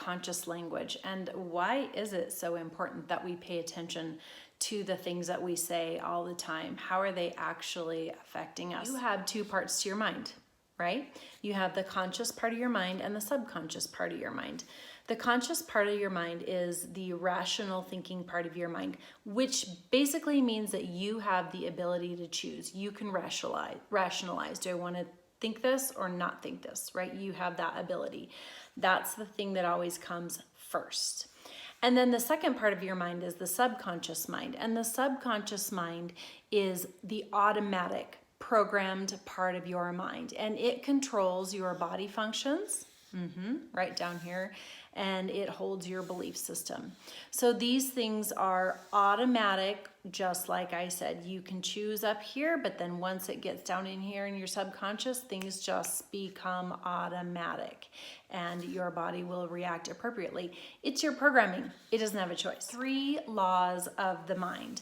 subconscious language. And why is it so important that we pay attention to the things that we say all the time? How are they actually affecting us? You have two parts to your mind, right? You have the conscious part of your mind and the subconscious part of your mind. The conscious part of your mind is the rational thinking part of your mind, which basically means that you have the ability to choose. You can rationalize. Do I want to think this or not think this, right? You have that ability. That's the thing that always comes first. And then the second part of your mind is the subconscious mind. And the subconscious mind is the automatic programmed part of your mind. And it controls your body functions, right down here, and it holds your belief system. So these things are automatic, just like I said. You can choose up here, but then once it gets down in here in your subconscious, things just become automatic and your body will react appropriately. It's your programming. It doesn't have a choice. 3 laws of the mind.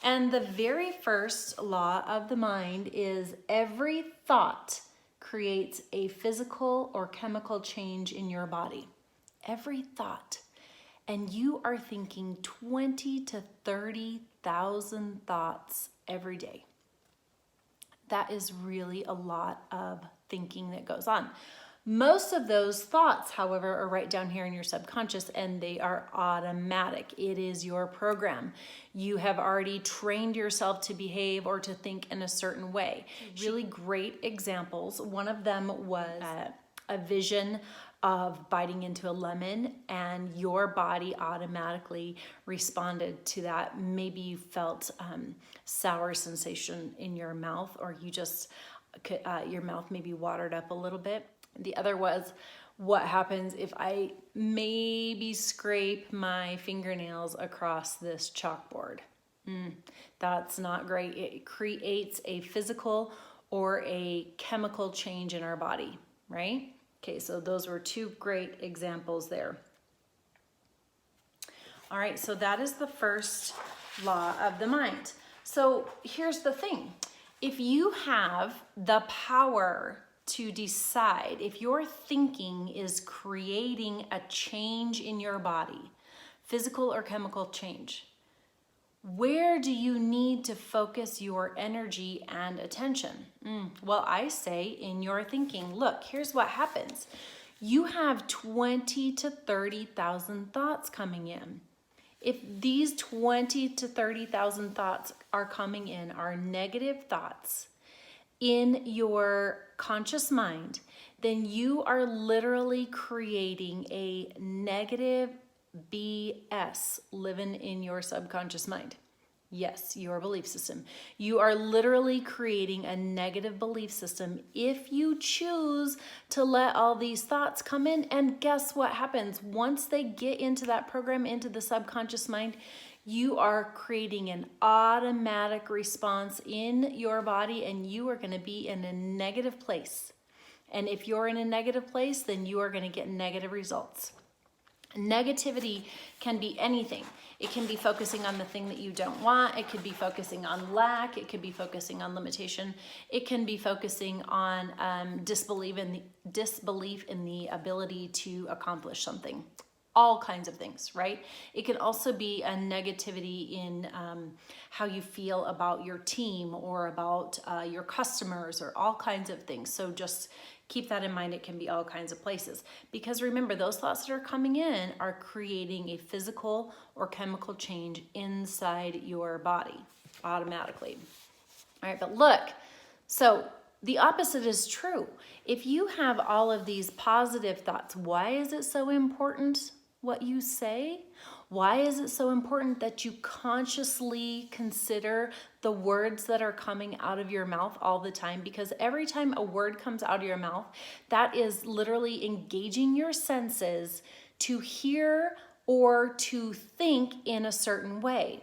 And the very first law of the mind is every thought creates a physical or chemical change in your body. Every thought. And you are thinking 20 to 30,000 thoughts every day. That is really a lot of thinking that goes on. Most of those thoughts, however, are right down here in your subconscious, and they are automatic. It is your program. You have already trained yourself to behave or to think in a certain way. Really great examples. One of them was a vision of biting into a lemon, and your body automatically responded to that. Maybe you felt sour sensation in your mouth, or you just your mouth maybe watered up a little bit. The other was, what happens if I maybe scrape my fingernails across this chalkboard? That's not great. It creates a physical or a chemical change in our body, right? Okay, so those were 2 great examples there. All right, so that is the first law of the mind. So here's the thing. If you have the power to decide, if your thinking is creating a change in your body, physical or chemical change, where do you need to focus your energy and attention? Well, I say in your thinking. Look, here's what happens. You have 20 to 30,000 thoughts coming in. If these 20 to 30,000 thoughts are coming in, are negative thoughts in your conscious mind, then you are literally creating a negative BS living in your subconscious mind. Yes, your belief system. You are literally creating a negative belief system if you choose to let all these thoughts come in. And guess what happens? Once they get into that program, into the subconscious mind, you are creating an automatic response in your body, and you are going to be in a negative place. And if you're in a negative place, then you are going to get negative results. Negativity can be anything. It can be focusing on the thing that you don't want. It could be focusing on lack. It could be focusing on limitation. It can be focusing on disbelief in the ability to accomplish something. All kinds of things, right? It can also be a negativity in how you feel about your team or about your customers, or all kinds of things. So just keep that in mind. It can be all kinds of places, because remember, those thoughts that are coming in are creating a physical or chemical change inside your body automatically. All right, but look, so the opposite is true. If you have all of these positive thoughts, why is it so important what you say? Why is it so important that you consciously consider the words that are coming out of your mouth all the time? Because every time a word comes out of your mouth, that is literally engaging your senses to hear or to think in a certain way.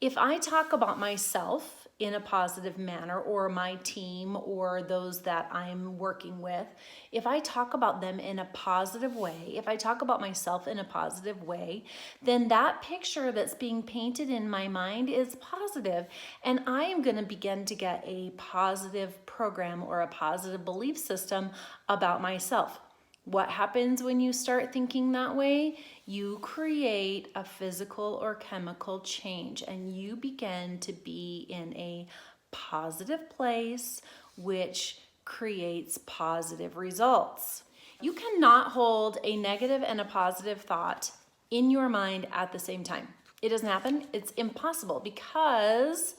If I talk about myself in a positive manner, or my team, or those that I'm working with, if I talk about them in a positive way, if I talk about myself in a positive way, then that picture that's being painted in my mind is positive, and I am going to begin to get a positive program or a positive belief system about myself. What happens when you start thinking that way? You create a physical or chemical change, and you begin to be in a positive place, which creates positive results. You cannot hold a negative and a positive thought in your mind at the same time. It doesn't happen. It's impossible, because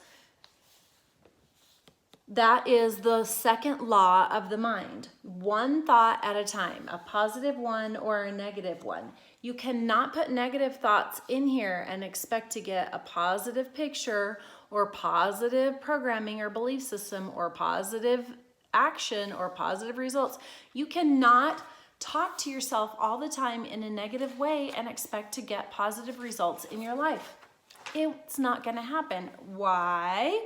that is the second law of the mind. One thought at a time, a positive one or a negative one. You cannot put negative thoughts in here and expect to get a positive picture or positive programming or belief system or positive action or positive results. You cannot talk to yourself all the time in a negative way and expect to get positive results in your life. It's not going to happen. Why?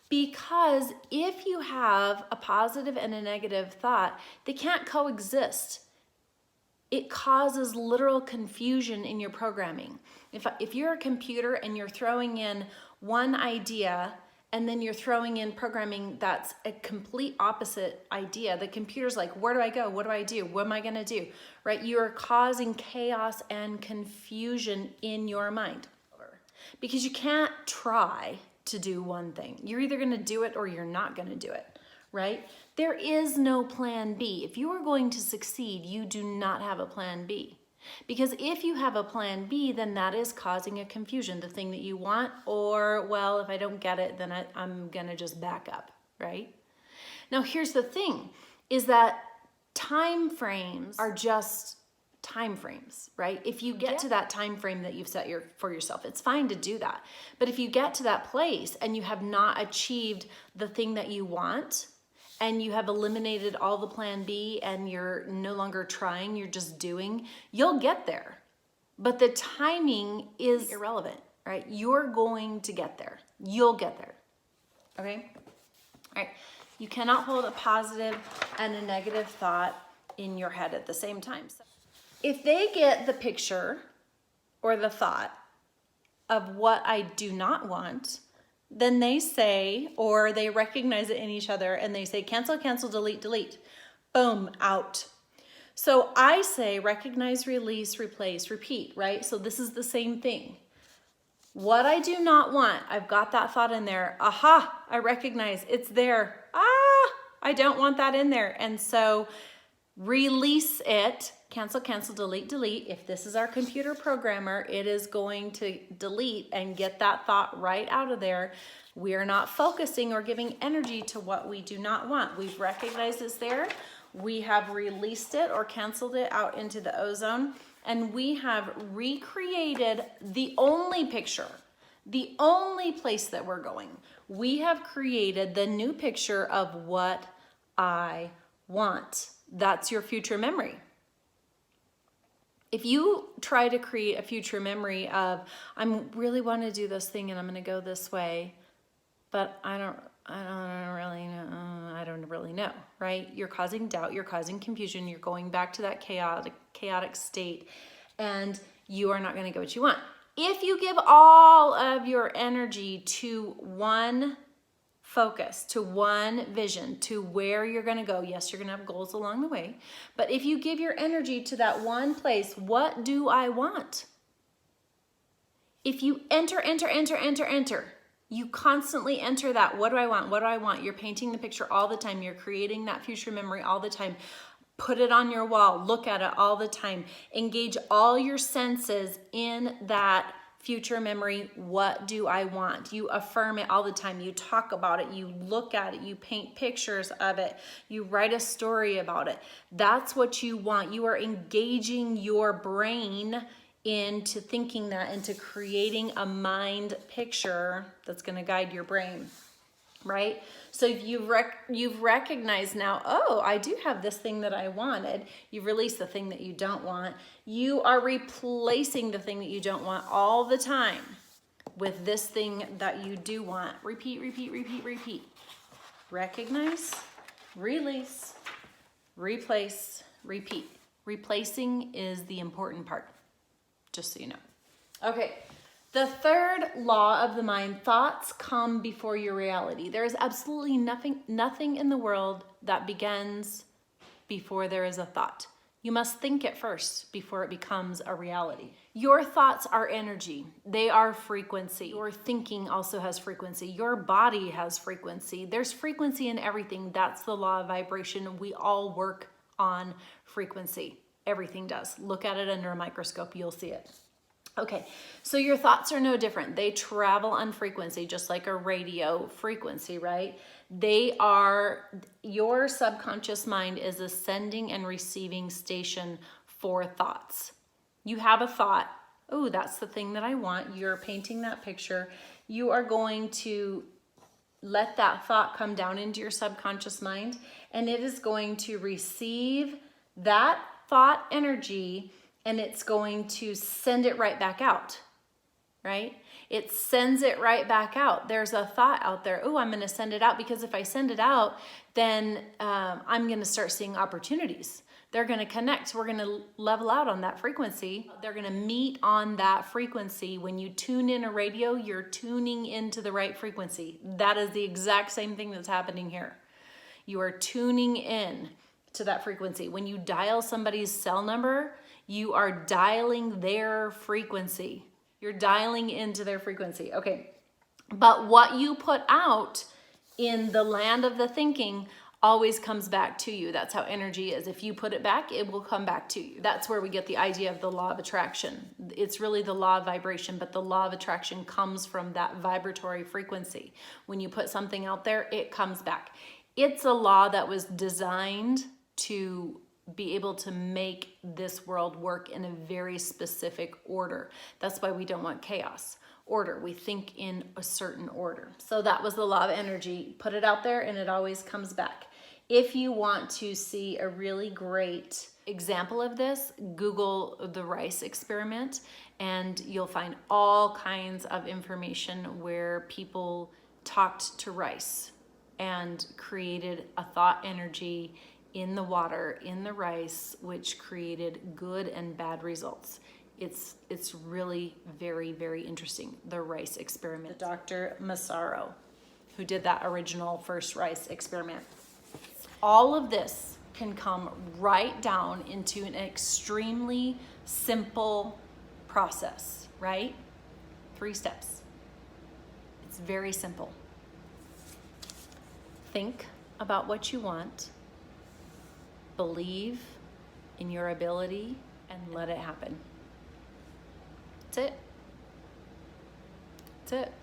Because if you have a positive and a negative thought, they can't coexist. It causes literal confusion in your programming. If you're a computer and you're throwing in one idea and then you're throwing in programming that's a complete opposite idea, the computer's like, where do I go? What do I do? What am I going to do? Right? You're causing chaos and confusion in your mind, because you can't try to do one thing. You're either going to do it or you're not going to do it, right? There is no plan B. If you are going to succeed, you do not have a plan B. Because if you have a plan B, then that is causing a confusion, the thing that you want, or, well, if I don't get it, then I'm going to just back up, right? Now, here's the thing, is that time frames are just time frames, right? If you get to that time frame that you've set for yourself, it's fine to do that. But if you get to that place and you have not achieved the thing that you want, and you have eliminated all the plan B and you're no longer trying, you're just doing, you'll get there. But the timing is irrelevant, right? You're going to get there. You'll get there. Okay? All right. You cannot hold a positive and a negative thought in your head at the same time. So if they get the picture or the thought of what I do not want, then they say, or they recognize it in each other and they say, cancel, cancel, delete, delete. Boom, out. So I say recognize, release, replace, repeat, right? So this is the same thing. What I do not want, I've got that thought in there. Aha, I recognize it's there. I don't want that in there. And so release it. Cancel, cancel, delete, delete. If this is our computer programmer, it is going to delete and get that thought right out of there. We are not focusing or giving energy to what we do not want. We've recognized it's there. We have released it or canceled it out into the ozone, and we have recreated the only picture, the only place that we're going. We have created the new picture of what I want. That's your future memory. If you try to create a future memory of, I really want to do this thing and I'm going to go this way, but I don't really know, right? You're causing doubt, you're causing confusion, you're going back to that chaotic state, and you are not going to get what you want. If you give all of your energy to one focus, to one vision, to where you're going to go. Yes, you're going to have goals along the way. But if you give your energy to that one place, what do I want? If you enter, you constantly enter that. What do I want? What do I want? You're painting the picture all the time. You're creating that future memory all the time. Put it on your wall. Look at it all the time. Engage all your senses in that future memory. What do I want? You affirm it all the time. You talk about it. You look at it. You paint pictures of it. You write a story about it. That's what you want. You are engaging your brain into thinking that, into creating a mind picture that's going to guide your brain, right? So you've recognized now, oh, I do have this thing that I wanted. You've released the thing that you don't want. You are replacing the thing that you don't want all the time with this thing that you do want. Repeat, repeat, repeat, repeat. Recognize, release, replace, repeat. Replacing is the important part, just so you know. Okay. The third law of the mind, thoughts come before your reality. There is absolutely nothing in the world that begins before there is a thought. You must think it first before it becomes a reality. Your thoughts are energy. They are frequency. Your thinking also has frequency. Your body has frequency. There's frequency in everything. That's the law of vibration. We all work on frequency. Everything does. Look at it under a microscope. You'll see it. Okay, so your thoughts are no different. They travel on frequency, just like a radio frequency, right? Your subconscious mind is a sending and receiving station for thoughts. You have a thought, oh, that's the thing that I want. You're painting that picture. You are going to let that thought come down into your subconscious mind, and it is going to receive that thought energy, and it's going to send it right back out, right? It sends it right back out. There's a thought out there, oh, I'm going to send it out, because if I send it out, then I'm going to start seeing opportunities. They're going to connect. We're going to level out on that frequency. They're going to meet on that frequency. When you tune in a radio, you're tuning into the right frequency. That is the exact same thing that's happening here. You are tuning in to that frequency. When you dial somebody's cell number, you are dialing their frequency. You're dialing into their frequency. Okay. But what you put out in the land of the thinking always comes back to you. That's how energy is. If you put it back, it will come back to you. That's where we get the idea of the law of attraction. It's really the law of vibration, but the law of attraction comes from that vibratory frequency. When you put something out there, it comes back. It's a law that was designed to be able to make this world work in a very specific order. That's why we don't want chaos. Order. We think in a certain order. So that was the law of energy. Put it out there and it always comes back. If you want to see a really great example of this, Google the rice experiment and you'll find all kinds of information where people talked to rice and created a thought energy in the water, in the rice, which created good and bad results. It's really very, very interesting, the rice experiment. Dr. Massaro, who did that original first rice experiment. All of this can come right down into an extremely simple process, right? 3 steps. It's very simple. Think about what you want, believe in your ability, and let it happen. That's it. That's it.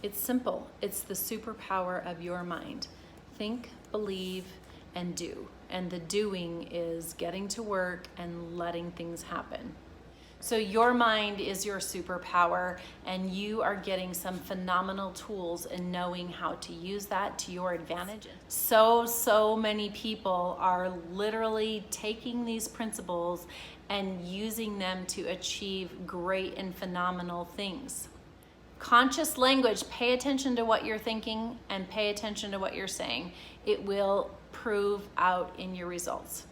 It's simple. It's the superpower of your mind. Think, believe, and do. And the doing is getting to work and letting things happen. So your mind is your superpower, and you are getting some phenomenal tools in knowing how to use that to your advantage. So many people are literally taking these principles and using them to achieve great and phenomenal things. Conscious language, pay attention to what you're thinking and pay attention to what you're saying. It will prove out in your results.